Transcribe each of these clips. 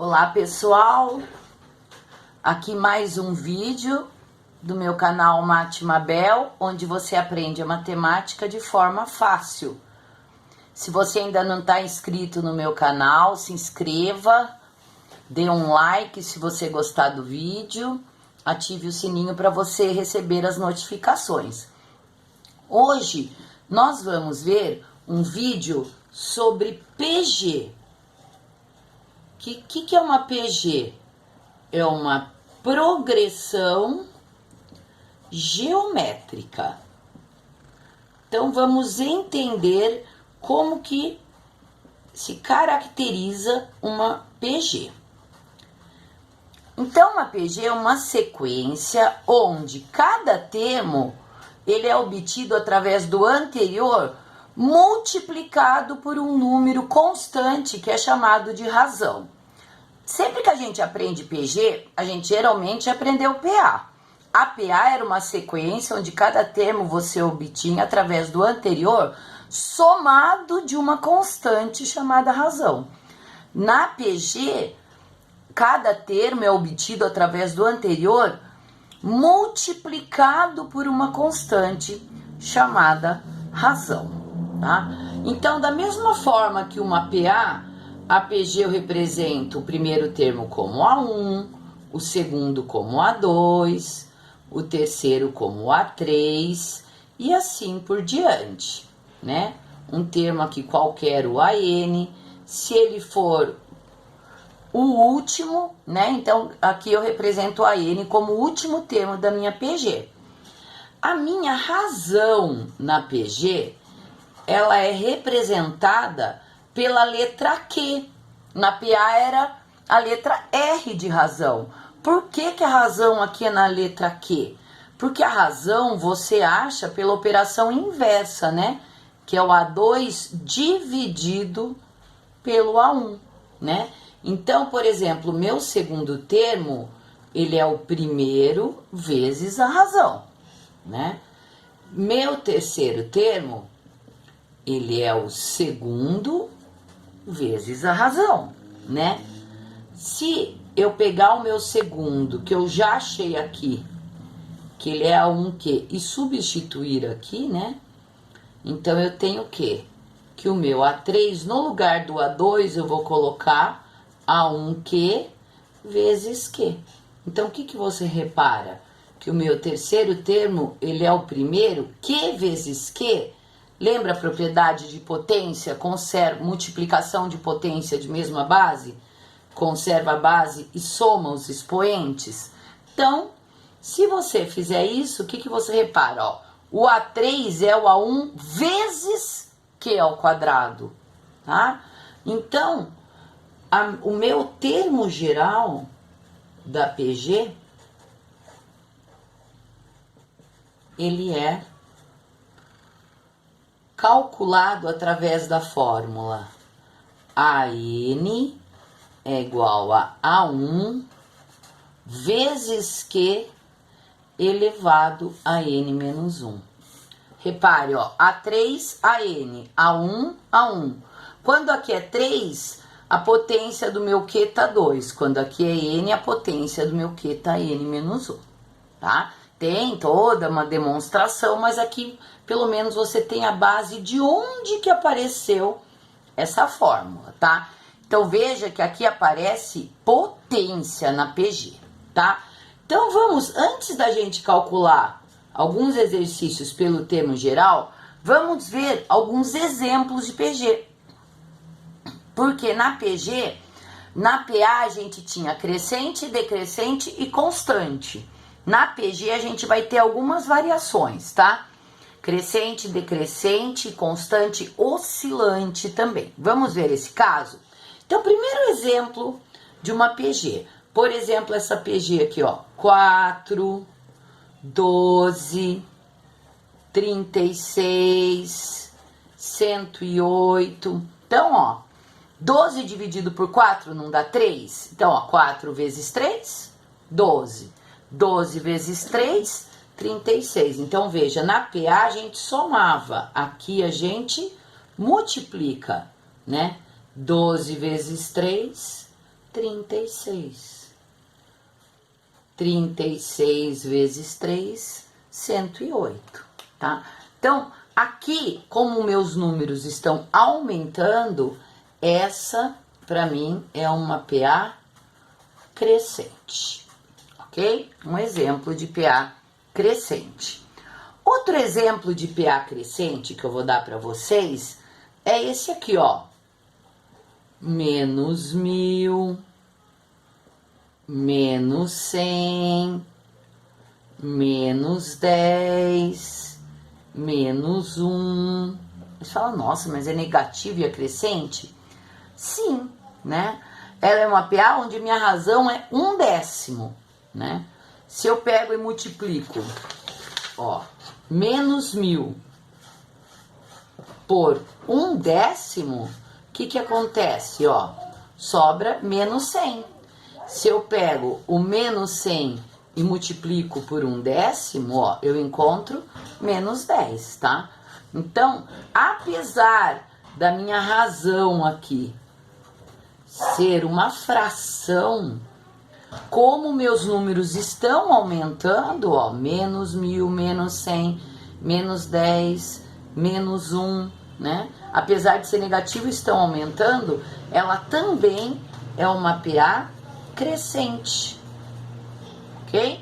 Olá pessoal, aqui mais um vídeo do meu canal Mate Mabel, onde você aprende a matemática de forma fácil. Se você ainda não está inscrito no meu canal, se inscreva, dê um like se você gostar do vídeo, ative o sininho para você receber as notificações. Hoje nós vamos ver um vídeo sobre PG. O que é uma PG? É uma progressão geométrica. Então vamos entender como que se caracteriza uma PG. Então uma PG é uma sequência onde cada termo ele é obtido através do anterior multiplicado por um número constante que é chamado de razão. Sempre que a gente aprende PG, a gente geralmente aprendeu PA. A PA era uma sequência onde cada termo você obtinha através do anterior somado de uma constante chamada razão. Na PG, cada termo é obtido através do anterior multiplicado por uma constante chamada razão. Tá? Então, da mesma forma que uma PA, a PG eu represento o primeiro termo como A1, o segundo como A2, o terceiro como A3 e assim por diante, né? Um termo aqui qualquer, o AN, se ele for o último, né? Então, aqui eu represento o AN como o último termo da minha PG. A minha razão na PG, ela é representada pela letra Q. Na PA era a letra R de razão. Por que que a razão aqui é na letra Q? Porque a razão você acha pela operação inversa, né? Que é o A2 dividido pelo A1, né? Então, por exemplo, meu segundo termo, ele é o primeiro vezes a razão, né? Meu terceiro termo, ele é o segundo vezes a razão, né? Se eu pegar o meu segundo, que eu já achei aqui, que ele é A1Q, e substituir aqui, né? Então, eu tenho o quê? Que o meu A3, no lugar do A2, eu vou colocar A1Q vezes Q. Então, o que que você repara? Que o meu terceiro termo, ele é o primeiro, Q vezes Q. Lembra a propriedade de potência? Conserva, multiplicação de potência de mesma base? Conserva a base e soma os expoentes. Então, se você fizer isso, o que que você repara? Ó, o A3 é o A1 vezes Q ao quadrado, tá? Então, o meu termo geral da PG, ele é calculado através da fórmula AN é igual a A1 vezes Q elevado a N menos 1. Repare, ó, A3, AN, A1, A1. Quando aqui é 3, a potência do meu Q tá 2. Quando aqui é N, a potência do meu Q tá N menos 1, tá? Tem toda uma demonstração, mas aqui pelo menos você tem a base de onde que apareceu essa fórmula, tá? Então veja que aqui aparece potência na PG, tá? Então vamos, antes da gente calcular alguns exercícios pelo termo geral, vamos ver alguns exemplos de PG. Porque na PG, na PA a gente tinha crescente, decrescente e constante. Na PG a gente vai ter algumas variações, tá? Crescente, decrescente, constante, oscilante também. Vamos ver esse caso? Então, primeiro exemplo de uma PG. Por exemplo, essa PG aqui, ó. 4, 12, 36, 108. Então, ó, 12 dividido por 4 não dá 3? Então, ó, 4 vezes 3, 12. 12 vezes 3, 36. Então, veja, na PA a gente somava, aqui a gente multiplica, né? 12 vezes 3, 36. 36 vezes 3, 108, tá? Então, aqui, como meus números estão aumentando, essa, para mim, é uma PA crescente, ok? Um exemplo de PA crescente. Outro exemplo de PA crescente que eu vou dar para vocês é esse aqui, ó. Menos 1000, menos 100, menos 10, menos 1. Você fala, nossa, mas é negativo e é crescente? Sim, né? Ela é uma PA onde minha razão é 1/10, né? Se eu pego e multiplico, ó, menos 1000 por 1/10, o que acontece, ó? Sobra menos 100. Se eu pego o menos 100 e multiplico por 1/10, ó, eu encontro menos 10, tá? Então, apesar da minha razão aqui ser uma fração, como meus números estão aumentando, ó, menos 1000, menos 100, menos 10, menos 1, né? Apesar de ser negativo, estão aumentando, ela também é uma PA crescente, ok?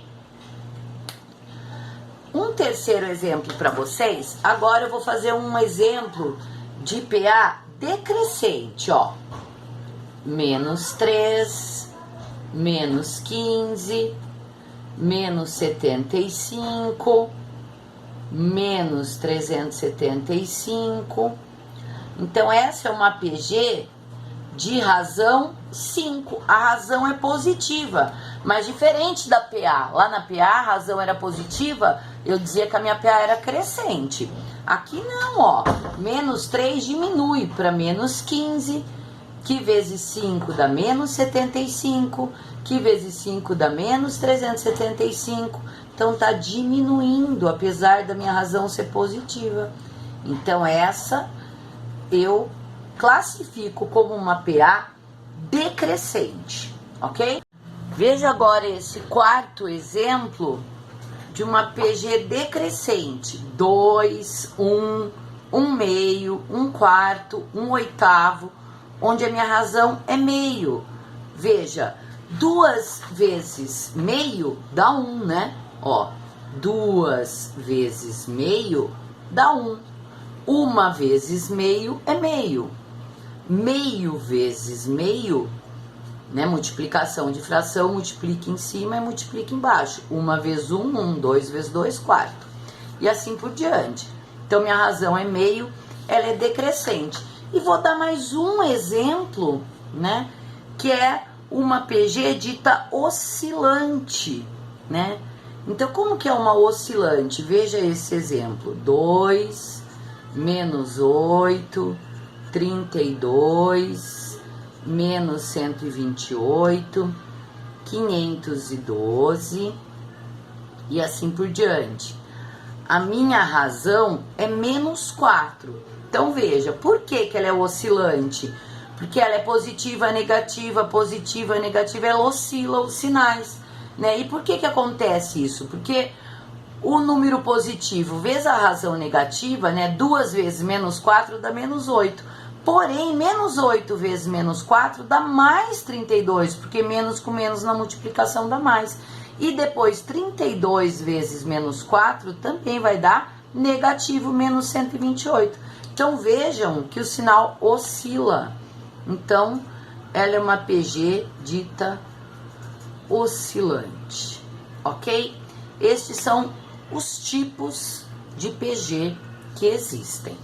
Um terceiro exemplo para vocês, agora eu vou fazer um exemplo de PA decrescente, ó. Menos 3, menos 15, menos 75, menos 375. Então, essa é uma PG de razão 5. A razão é positiva, mas diferente da PA. Lá na PA, a razão era positiva, eu dizia que a minha PA era crescente. Aqui não, ó. Menos 3 diminui para menos 15, que vezes 5 dá menos 75, que vezes 5 dá menos 375. Então, tá diminuindo, apesar da minha razão ser positiva. Então, essa eu classifico como uma PA decrescente, ok? Veja agora esse quarto exemplo de uma PG decrescente. 2, 1, 1 meio, 1 quarto, 1 oitavo, onde a minha razão é meio. Veja, 2 vezes meio dá 1, né? Ó, 2 vezes meio dá 1. 1 vezes meio é meio. Meio vezes meio, né? Multiplicação de fração, multiplica em cima e multiplica embaixo. 1 vezes 1, 1. 2 vezes 2, quarto. E assim por diante. Então, minha razão é meio, ela é decrescente. E vou dar mais um exemplo, né? Que é uma PG dita oscilante, né? Então, como que é uma oscilante? Veja esse exemplo. 2, menos 8, 32, menos 128, 512 e assim por diante. A minha razão é menos 4. Então, veja, por que ela é oscilante? Porque ela é positiva, negativa, ela oscila os sinais, né? E por que acontece isso? Porque o número positivo vezes a razão negativa, né? 2 vezes menos 4 dá menos 8. Porém, menos 8 vezes menos 4 dá mais 32, porque menos com menos na multiplicação dá mais. E depois, 32 vezes menos 4 também vai dar negativo, menos 128. Então, vejam que o sinal oscila. Então, ela é uma PG dita oscilante, ok? Estes são os tipos de PG que existem.